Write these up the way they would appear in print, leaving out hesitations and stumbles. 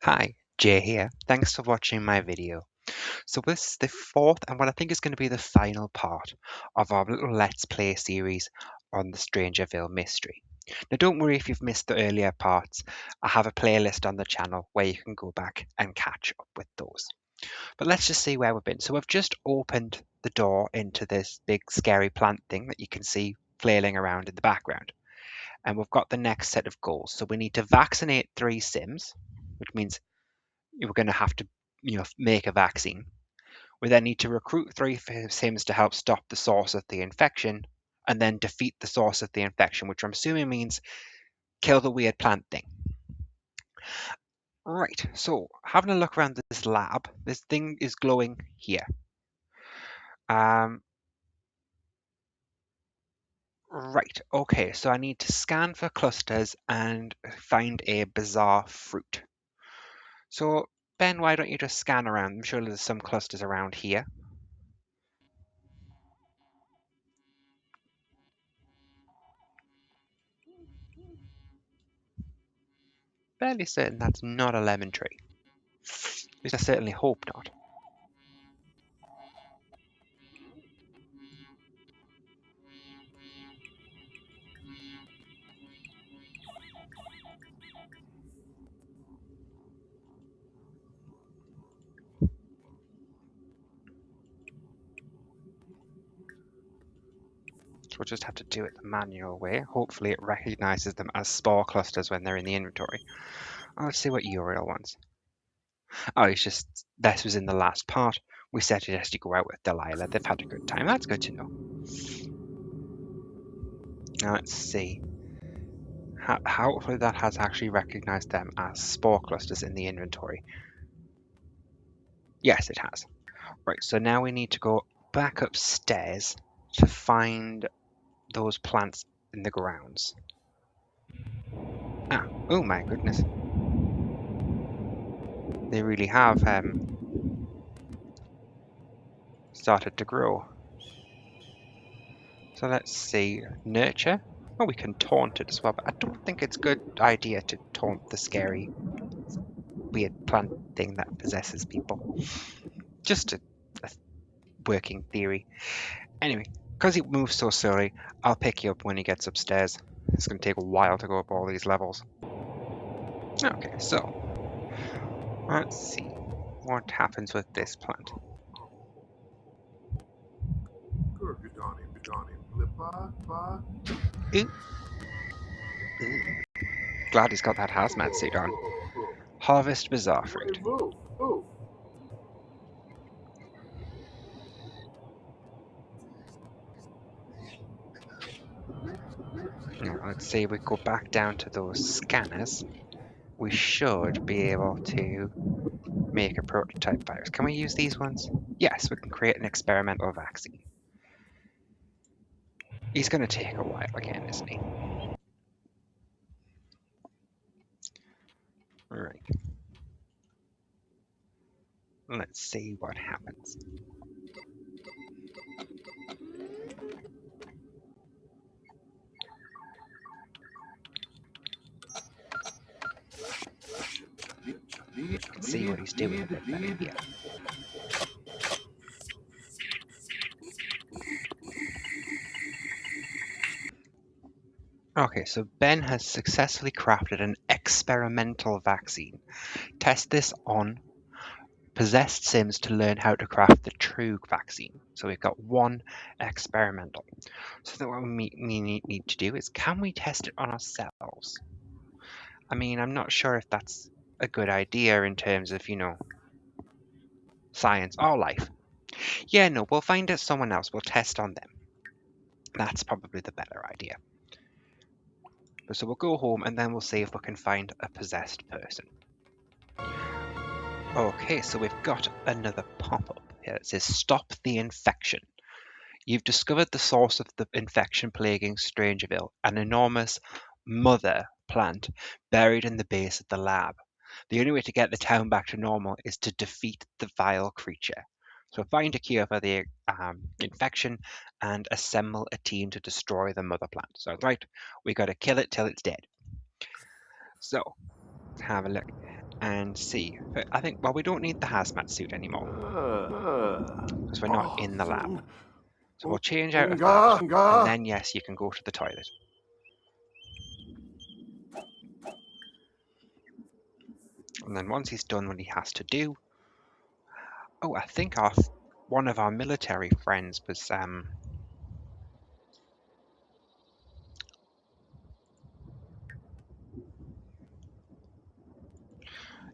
Hi, Jay here. Thanks for watching my video. So this is the fourth and what I think is going to be the final part of our little Let's Play series on the StrangerVille mystery. Now don't worry if you've missed the earlier parts. I have a playlist on the channel where you can go back and catch up with those. But let's just see where we've been. So we've just opened the door into this big scary plant thing that you can see flailing around in the background. And we've got the next set of goals. So we need to vaccinate 3 Sims, which means you're going to have to make a vaccine. We then need to recruit 3 Sims to help stop the source of the infection and then defeat the source of the infection, which I'm assuming means kill the weird plant thing. Right, so having a look around this lab, this thing is glowing here. Right, okay, so I need to scan for clusters and find a bizarre fruit. So Ben, why don't you just scan around? I'm sure there's some clusters around here. Fairly certain that's not a lemon tree. At least I certainly hope not. So we'll just have to do it the manual way. Hopefully it recognizes them as spore clusters when they're in the inventory. Let's see what Uriel wants. Oh, it's just, this was in the last part. We said it has to go out with Delilah. They've had a good time. That's good to know. Now let's see. Hopefully that has actually recognized them as spore clusters in the inventory. Yes, it has. Right, so now we need to go back upstairs to find those plants in the grounds. Oh my goodness. They really have started to grow. So let's see. Nurture. Oh, we can taunt it as well, but I don't think it's a good idea to taunt the scary, weird plant thing that possesses people. Just a working theory. Anyway, because he moves so slowly, I'll pick you up when he gets upstairs. It's going to take a while to go up all these levels. Okay, so let's see what happens with this plant. Ooh. Glad he's got that hazmat suit on. Harvest bizarre fruit. Now, let's say we go back down to those scanners. We should be able to make a prototype virus. Can we use these ones? Yes, we can create an experimental vaccine. He's going to take a while again, isn't he? Right. Let's see what happens. Let's see what he's doing a bit better here. Okay, so Ben has successfully crafted an experimental vaccine. Test this on possessed Sims to learn how to craft the true vaccine. So we've got one experimental. So then what we need to do is, can we test it on ourselves? I mean, I'm not sure if that's a good idea in terms of, science or life. Yeah, no, we'll find out someone else. We'll test on them. That's probably the better idea. So we'll go home and then we'll see if we can find a possessed person. Okay, so we've got another pop-up here. It says, stop the infection. You've discovered the source of the infection plaguing Strangerville, an enormous mother plant buried in the base of the lab. The only way to get the town back to normal is to defeat the vile creature. So find a cure for the infection and assemble a team to destroy the mother plant. So right, we got to kill it till it's dead. So have a look. and see. But I think, well, we don't need the hazmat suit anymore because we're not in the lab. So we'll change out of that, and then yes, you can go to the toilet. And then once he's done what he has to do, oh, I think one of our military friends was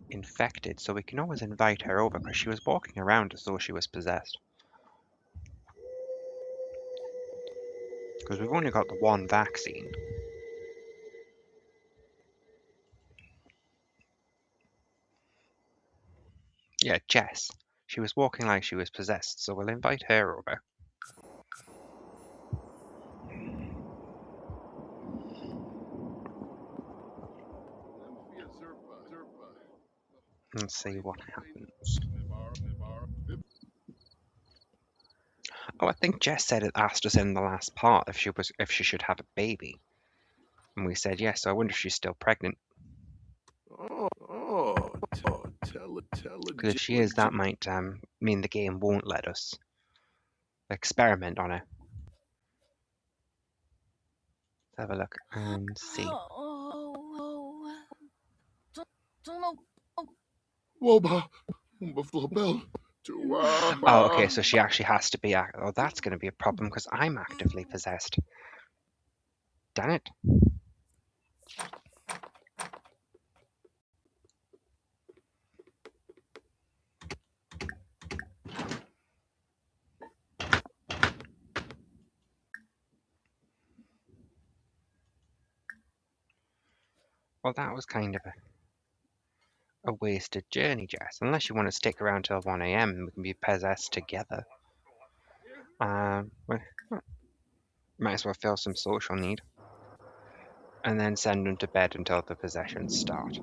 infected, so we can always invite her over because she was walking around as though she was possessed. Because we've only got the one vaccine. Yeah, Jess. She was walking like she was possessed, so we'll invite her over. And see what happens. Oh, I think Jess said it asked us in the last part if she should have a baby. And we said yes, so I wonder if she's still pregnant. Because if she is, that might mean the game won't let us experiment on her. Let's have a look and see. Oh, okay, so she actually has to be. Oh, that's going to be a problem because I'm actively possessed. Damn it. Well, that was kind of a wasted journey, Jess. Unless you want to stick around till 1 a.m. and we can be possessed together. Well, might as well fill some social need. And then send them to bed until the possessions start.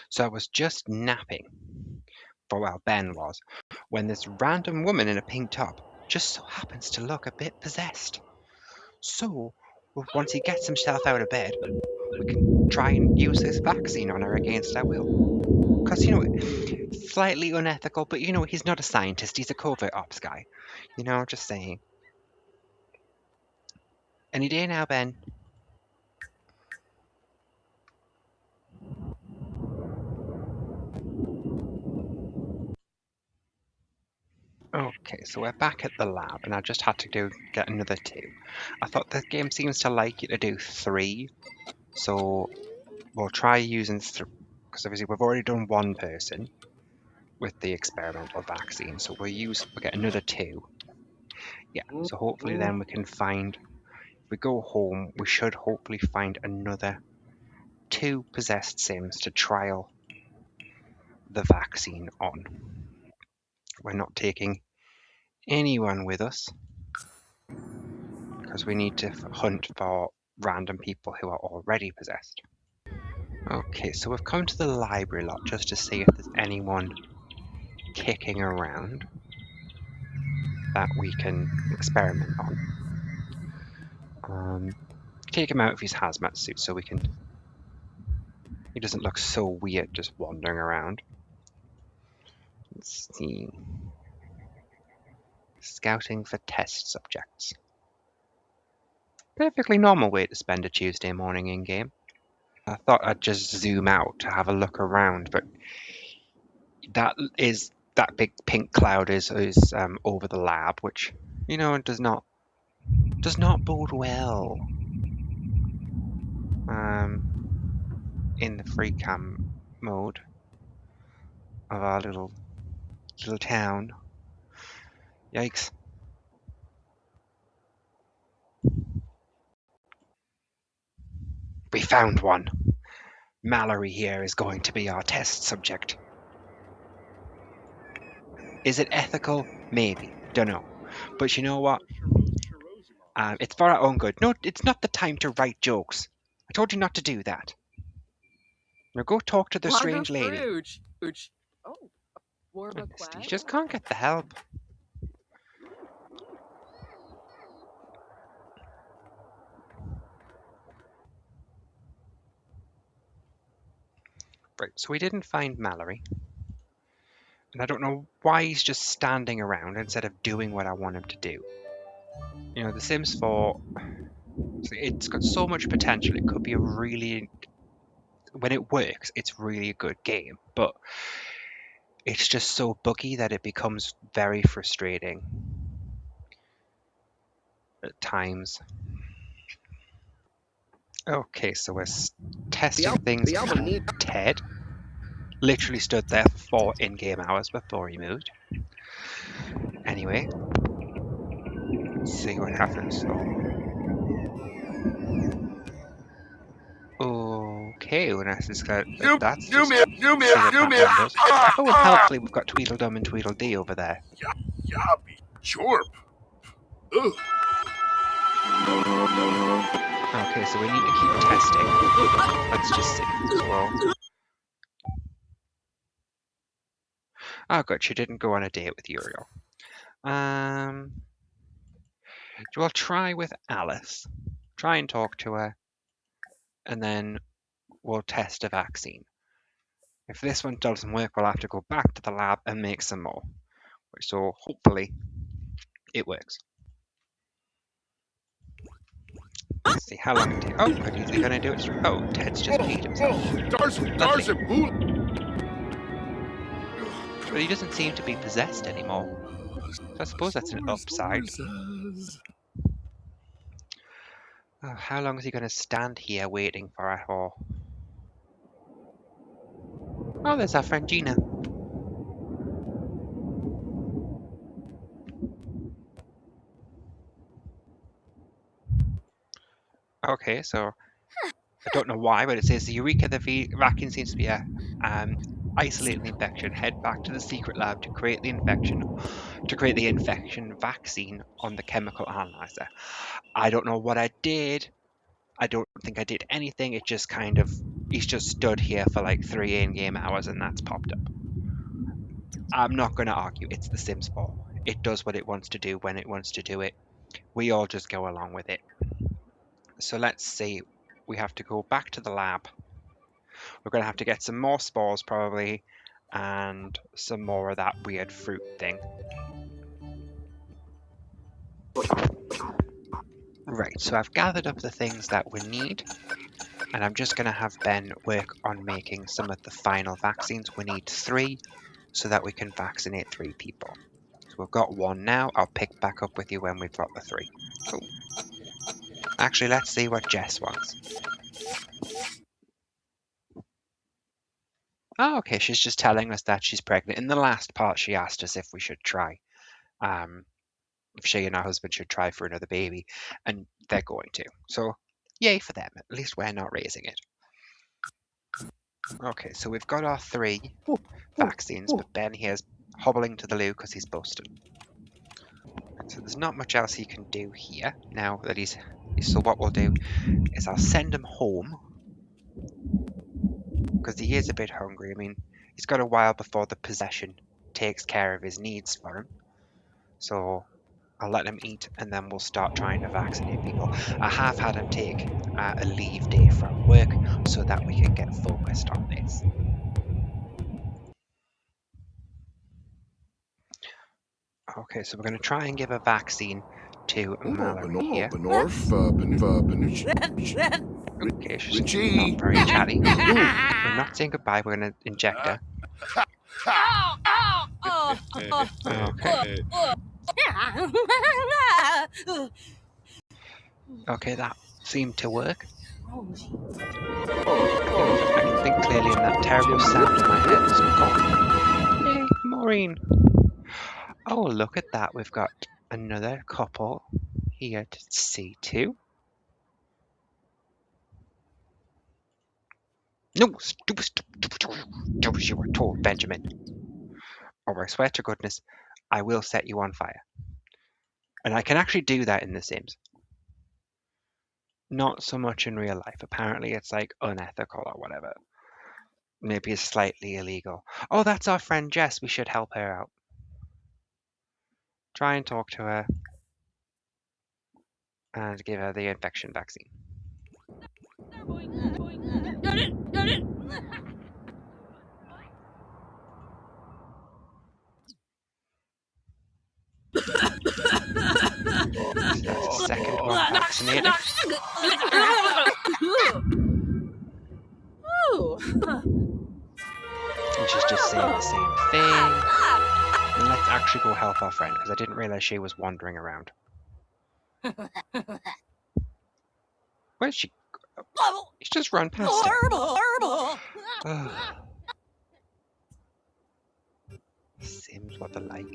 So I was just napping, well, Ben was, when this random woman in a pink top just so happens to look a bit possessed. So, once he gets himself out of bed, we can try and use this vaccine on her against our will. Because, slightly unethical, but, he's not a scientist, he's a covert ops guy. Just saying. Any day now, Ben. Okay, so we're back at the lab, and I just had to get another 2. I thought the game seems to like you to do 3, so we'll try using because obviously we've already done 1 person with the experimental vaccine, so we'll get another 2. Yeah, so hopefully then we can find, if we go home, we should hopefully find another 2 possessed Sims to trial the vaccine on. We're not taking anyone with us because we need to hunt for random people who are already possessed. Okay, so we've come to the library lot just to see if there's anyone kicking around that we can experiment on. Take him out of his hazmat suit so he doesn't look so weird just wandering around. Let's see. Scouting for test subjects. Perfectly normal way to spend a Tuesday morning in game. I thought I'd just zoom out to have a look around, but that big pink cloud is over the lab, which does not bode well. In the free cam mode of our little town. Yikes. We found one. Mallory here is going to be our test subject. Is it ethical? Maybe. Don't know. But you know what? It's for our own good. No, it's not the time to write jokes. I told you not to do that. Now go talk to the strange lady. He just can't get the help. Right, so we didn't find Mallory. And I don't know why he's just standing around instead of doing what I want him to do. You know, The Sims 4, it's got so much potential. It could be a really, when it works, it's really a good game. But it's just so buggy that it becomes very frustrating at times. Okay, so we're testing things with Ted. Literally stood there for 4 in-game hours before he moved. Anyway, let's see what happens. Okay, well, that's just got, that's just seeing what that one does. Oh, and helpfully we've got Tweedledum and Tweedledee over there. Yappy, chorp. Ugh. Okay, so we need to keep testing. Let's just see. So, oh, good, she didn't go on a date with Uriel. We'll try with Alice. Try and talk to her, and then we'll test a vaccine. If this one doesn't work, we'll have to go back to the lab and make some more. So hopefully it works. Let's see how long it takes. Oh, good, is he going to do it? Oh, Ted's just peed himself. But he doesn't seem to be possessed anymore. So I suppose that's an upside. Oh, how long is he going to stand here waiting for it all? Oh, there's our friend Gina. Okay, so I don't know why, but it says the Eureka, the vacuum seems to be a isolating the infection. Head back to the secret lab to create the infection vaccine on the chemical analyzer. I don't know what I did. I don't think I did anything. It just kind of, he's just stood here for like 3 in-game hours and that's popped up. I'm not going to argue. It's The Sims 4. It does what it wants to do when it wants to do it. We all just go along with it. So let's see. We have to go back to the lab. We're going to have to get some more spores probably and some more of that weird fruit thing. Right, so I've gathered up the things that we need. And I'm just going to have Ben work on making some of the final vaccines. We need 3 so that we can vaccinate 3 people. So we've got 1 now. I'll pick back up with you when we've got the 3. Cool. Actually, let's see what Jess wants. Oh, okay, she's just telling us that she's pregnant. In the last part, she asked us if we should try. If she and her husband should try for another baby, and they're going to. So, yay for them. At least we're not raising it. Okay, so we've got our 3 vaccines, but Ben here's hobbling to the loo because he's busted. So there's not much else he can do here now that he's... So what we'll do is I'll send him home because he is a bit hungry. I mean, he's got a while before the possession takes care of his needs for him. So I'll let him eat and then we'll start trying to vaccinate people. I have had him take a leave day from work so that we can get focused on this. Okay, so we're going to try and give a vaccine to Mallory here. Okay, she's not very chatty. We're not saying goodbye, we're going to inject her. Okay. Okay, that seemed to work. I can think clearly and that terrible sound in my head is gone. Yay, Maureen! Oh, look at that. We've got another couple here to see to. No, do as you were told, Benjamin. Or I swear to goodness, I will set you on fire. And I can actually do that in The Sims. Not so much in real life. Apparently it's like unethical or whatever. Maybe it's slightly illegal. Oh, that's our friend Jess. We should help her out. Try and talk to her. And give her the infection vaccine. vaccinated. And she's just saying the same thing. And let's actually go help our friend, because I didn't realize she was wandering around. Where's she? He's just run past her. Sims, what the like.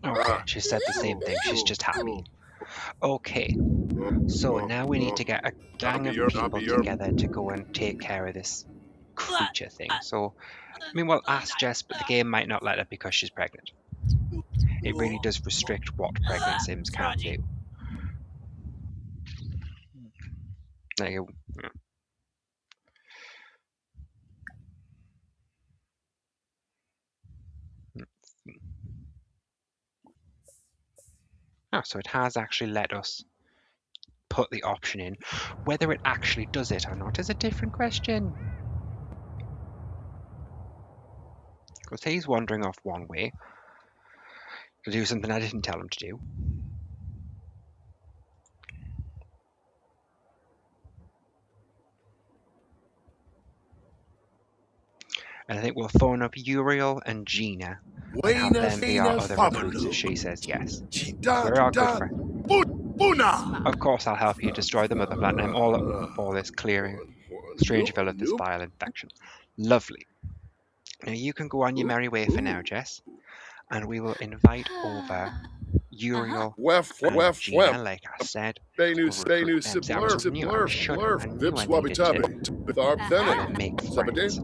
Okay, she said the same thing. She's just happy. Okay, so now we need to get a gang of people together to go and take care of this creature thing. So, I mean, we'll ask Jess, but the game might not let her because she's pregnant. It really does restrict what pregnant Sims can do. There you go. Oh, so it has actually let us put the option in. Whether it actually does it or not is a different question. Because he's wandering off one way to do something I didn't tell him to do. And I think we'll phone up Uriel and Gina and have them be our other recruits if she says yes. We're our good friend. Of course I'll help you destroy the mother plant. I'm all up for this clearing StrangerVille of this vile infection. Lovely. Now you can go on your merry way for now, Jess. And we will invite over Uriel and Gina, like I said. We'll recruit them. See, I knew I needed to make friends.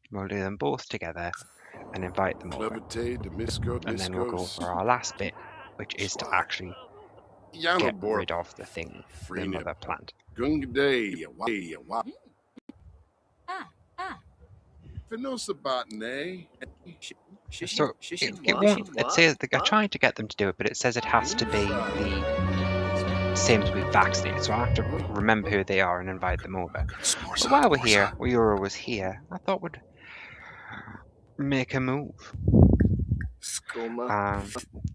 We'll do them both together and invite them over. And then we'll go for our last bit, which is to actually get rid of the thing, the mother plant. So it won't, it says, I tried to get them to do it, but it says it has to be the Sims we've vaccinated, so I have to remember who they are and invite them over. But while we're here, Uriel was here, I thought we'd make a move.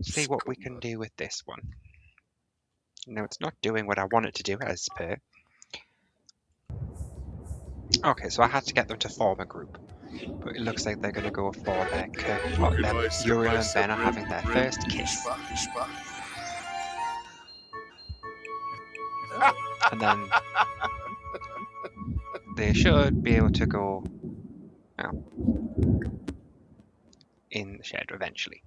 See what we can do with this one. No, it's not doing what I want it to do as per. Okay, so I had to get them to form a group. But it looks like they're going to go for their Uriel and Ben are having their first kiss. And then they should be able to go in the shed eventually.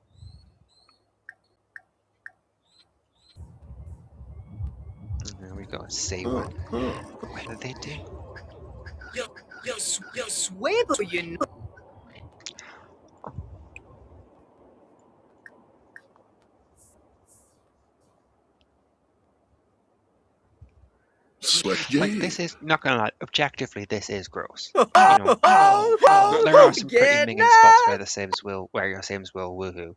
And there we go, see what whether they do. Yo, swivel, you know. Like, this is, not gonna lie, objectively this is gross. You know, there are some pretty minging spots where the Sims will, where your Sims will woohoo.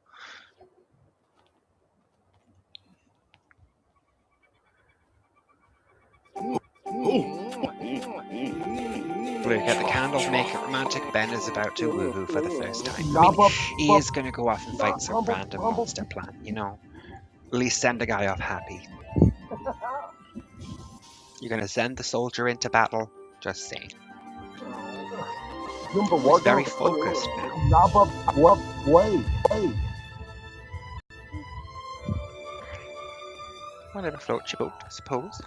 Blue, get the candles, make it romantic. Ben is about to woohoo for the first time. I mean, he is gonna go off and fight some random monster plant, you know. At least send a guy off happy. You're gonna send the soldier into battle? Just saying. He's very focused now. Whatever floats your boat, I suppose.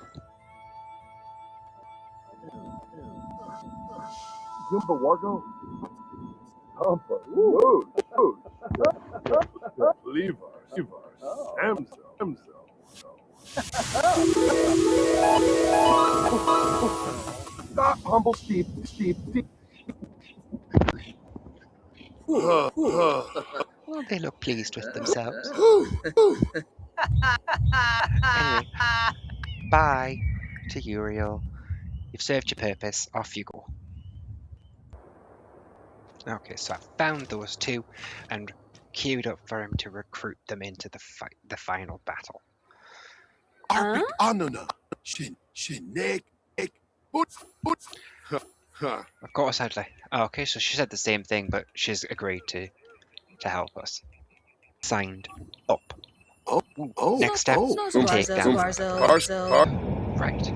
Humble Steve. Well, they look pleased with themselves. Anyway, bye to Uriel. You've served your purpose. Off you go. Okay, so I found those two and queued up for him to recruit them into the final battle. Arpik Anuna. Shin Egg Boot. Of course, I'd like. Oh, okay, so she said the same thing, but she's agreed to help us. Signed up. Ooh, next step, take down the mother. Right.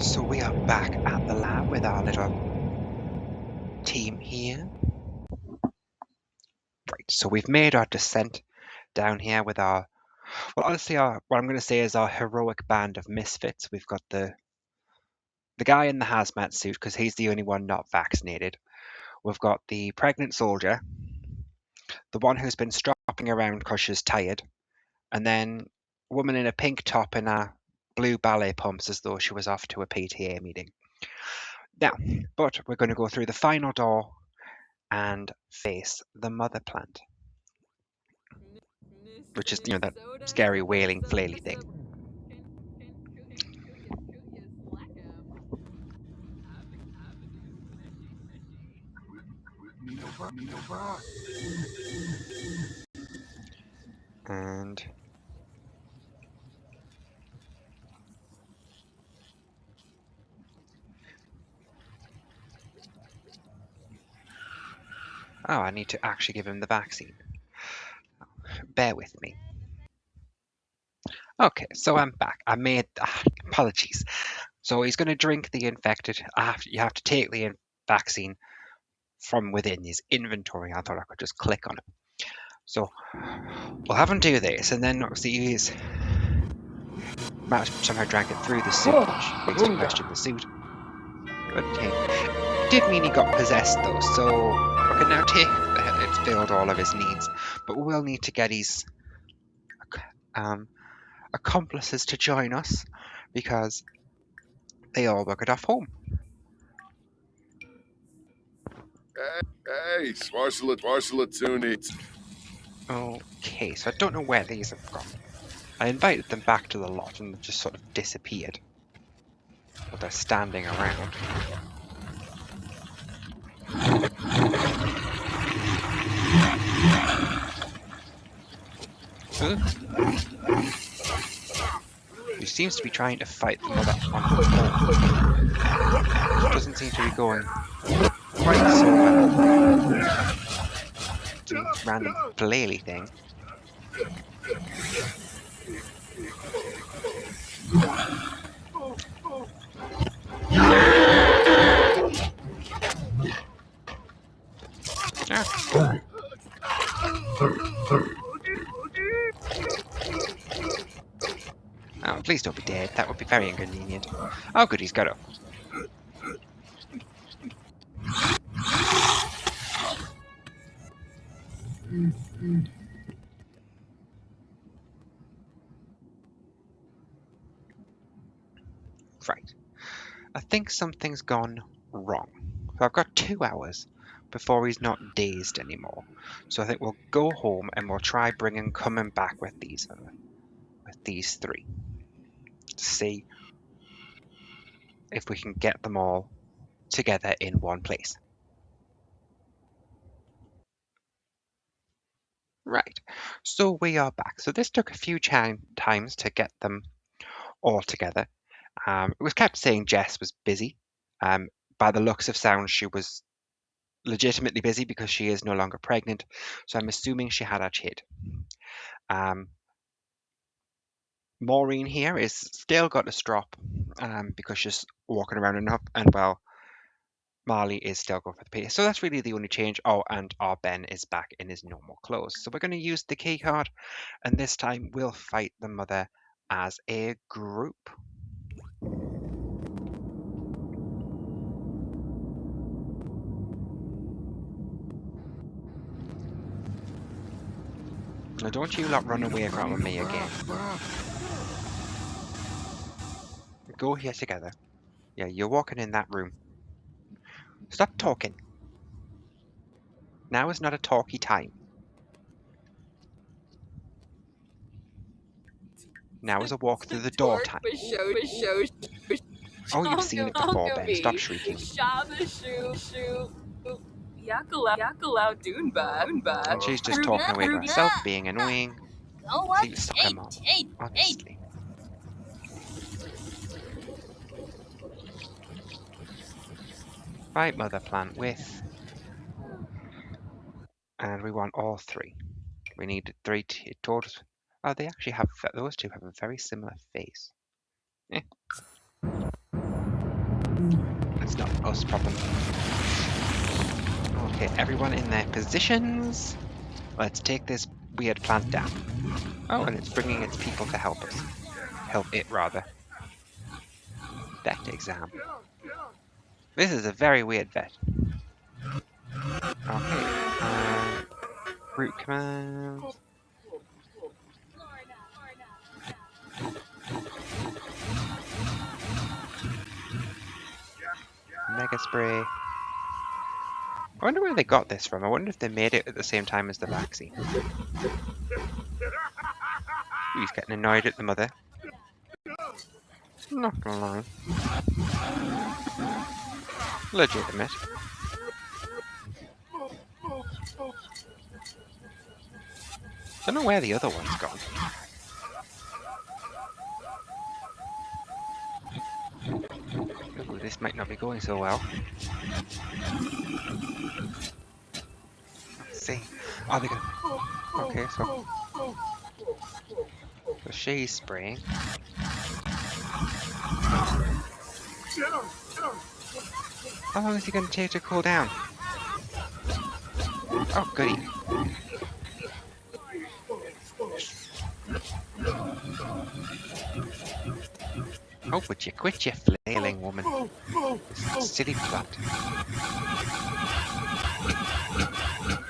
So we are back at the lab with our little team here. Right. So we've made our descent down here with our. Well, honestly, what I'm going to say is our heroic band of misfits. We've got the guy in the hazmat suit because he's the only one not vaccinated. We've got the pregnant soldier, the one who's been stropping around because she's tired, and then a woman in a pink top and a blue ballet pumps as though she was off to a PTA meeting. Now, but we're going to go through the final door and face the mother plant, which is, that scary wailing flaily thing. And oh, I need to actually give him the vaccine. Bear with me. Okay, so I'm back. I made apologies. So he's going to drink the infected. You have to take the vaccine from within his inventory. I thought I could just click on it. So we'll have him do this, and then obviously he's might have somehow drank it through the suit, which makes you question the suit. But it did mean he got possessed though, so we can now take it's filled all of his needs. But we will need to get his accomplices to join us because they all work at our home. Hey, Svarsalatuni. Okay, so I don't know where these have gone. I invited them back to the lot and they just sort of disappeared. But they're standing around. He seems to be trying to fight the mother on his own. Doesn't seem to be going quite so well. Some random flaily thing. Yeah. Oh, please don't be dead. That would be very inconvenient. Oh, good, he's got up. Right. I think something's gone wrong. So I've got 2 hours before he's not dazed anymore. So I think we'll go home and we'll try coming back with these three to see if we can get them all together in one place. Right. So we are back. So this took a few times to get them all together. It was kept saying Jess was busy. By the looks of sound, she was legitimately busy because she is no longer pregnant. So I'm assuming she had a kid. Maureen here is still got a strop because she's walking around enough, and well, Marley is still going for the pace. So that's really the only change. Oh, and our Ben is back in his normal clothes. So we're going to use the key card, and this time we'll fight the mother as a group. Now don't you lot run away from me again. Go here together. Yeah, you're walking in that room. Stop talking. Now is not a talky time. Now is a walk through the door time. Oh, you've seen it before, Ben. Stop shrieking. And she's just talking away to herself, being annoying. See, suck her mom. Honestly. Right, mother plant with. And we want all three. We need three towards. Oh, they actually have. Those two have a very similar face. Eh, it's not us problem. Okay, everyone in their positions. Let's take this weird plant down. Oh, and it's bringing its people to help us. Help it, rather. Vet exam. This is a very weird vet. Okay. Root command. Mega spray. I wonder where they got this from. I wonder if they made it at the same time as the vaccine. He's getting annoyed at the mother. I'm not gonna lie. Legitimate. Don't know where the other one's gone. Ooh, this might not be going so well. Let's see. Oh, they're gonna. Okay, so she's spraying. How long is he going to take to cool down? Oh, goody. Oh, would you quit your flailing, woman? This silly plant.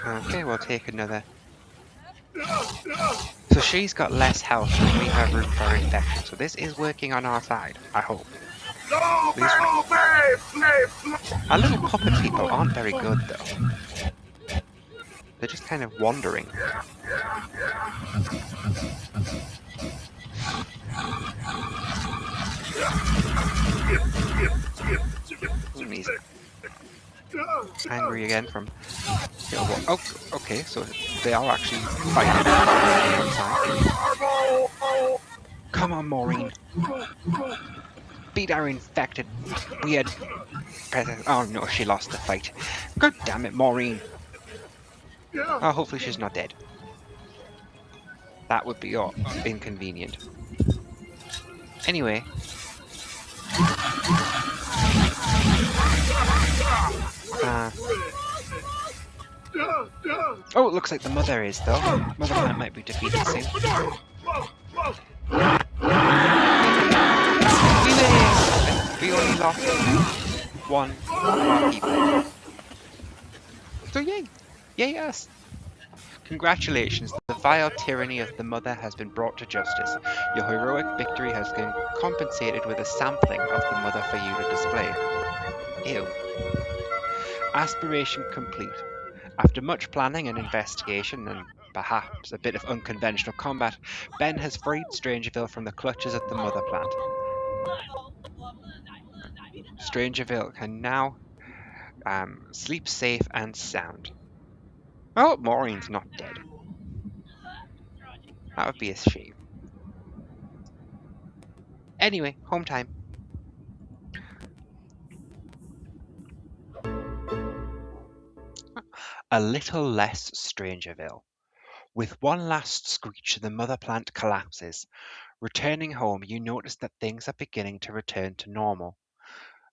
Okay, we'll take another. So she's got less health and we have room for infection. So this is working on our side, I hope. Our little puppet people aren't very good, though. They're just kind of wandering. He's angry again from... Oh, okay, so they are actually fighting. Come on, Maureen. Beat our infected weird president. Oh no, she lost the fight. God damn it, Maureen. Oh, hopefully she's not dead. That would be inconvenient. Anyway. Oh, it looks like the mother is, though. Mother plant might be defeated soon. We only lost one of our people. So yay! Yay us! Congratulations, the vile tyranny of the mother has been brought to justice. Your heroic victory has been compensated with a sampling of the mother for you to display. Ew. Aspiration complete. After much planning and investigation, and perhaps a bit of unconventional combat, Ben has freed StrangerVille from the clutches of the mother plant. StrangerVille can now sleep safe and sound. Oh, Maureen's not dead. That would be a shame. Anyway, home time. A little less StrangerVille. With one last screech, the mother plant collapses. Returning home, you notice that things are beginning to return to normal.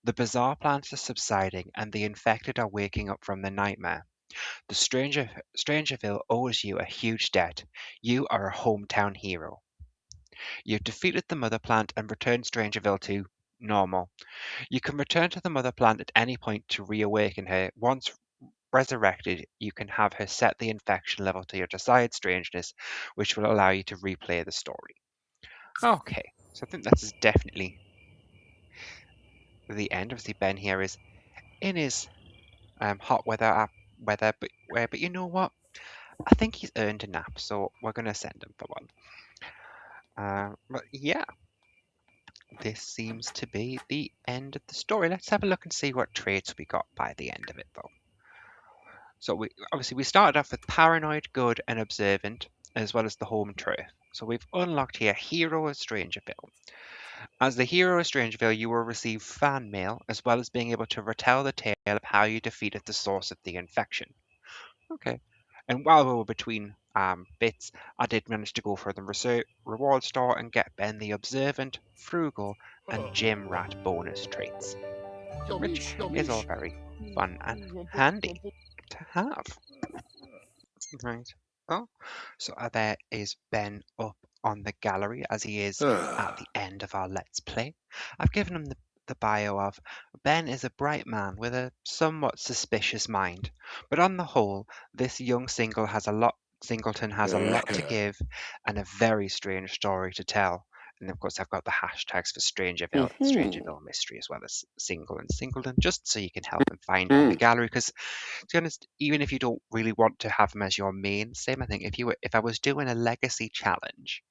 The bizarre plants are subsiding, and the infected are waking up from the nightmare. The StrangerVille owes you a huge debt. You are a hometown hero. You've defeated the mother plant and returned StrangerVille to normal. You can return to the mother plant at any point to reawaken her. Once resurrected, you can have her set the infection level to your desired strangeness, which will allow you to replay the story. Okay, so I think that's definitely the end. Obviously, Ben here is in his hot weather, but you know what? I think he's earned a nap, so we're gonna send him for one. But yeah, this seems to be the end of the story. Let's have a look and see what traits we got by the end of it, though. So we started off with paranoid, good, and observant, as well as the home turf. So we've unlocked here Hero of Strangerville. As the hero of Strangeville, you will receive fan mail, as well as being able to retell the tale of how you defeated the source of the infection. Okay. And while we were between bits, I did manage to go for the reward store and get Ben the Observant, Frugal, and Gym Rat bonus traits, which Yomish, is all yomish. very fun and handy to have. Right. Oh, so there is Ben up on the gallery as he is at the end of our Let's Play. I've given him the bio of Ben is a bright man with a somewhat suspicious mind, but on the whole, this young Singleton has a lot to give and a very strange story to tell. And of course, I've got the hashtags for Strangerville, Mhm. Strangerville Mystery, as well as Single and Singleton, just so you can help him find him in the gallery. Because to be honest, even if you don't really want to have him as your main sim, I think if I was doing a legacy challenge,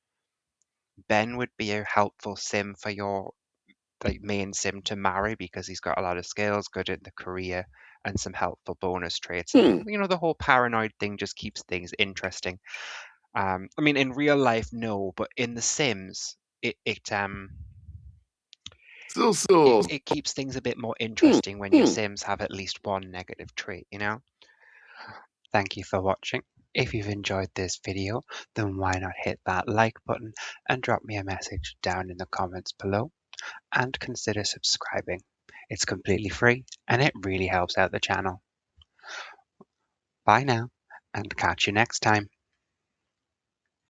Ben would be a helpful sim for your like main sim to marry because he's got a lot of skills, good in the career, and some helpful bonus traits. And Hmm. the whole paranoid thing just keeps things interesting. I mean, in real life, no, but in The Sims, So so. it keeps things a bit more interesting when your Sims have at least one negative trait. Thank you for watching. If you've enjoyed this video, then why not hit that like button and drop me a message down in the comments below, and consider subscribing. It's completely free and it really helps out the channel. Bye now, and catch you next time.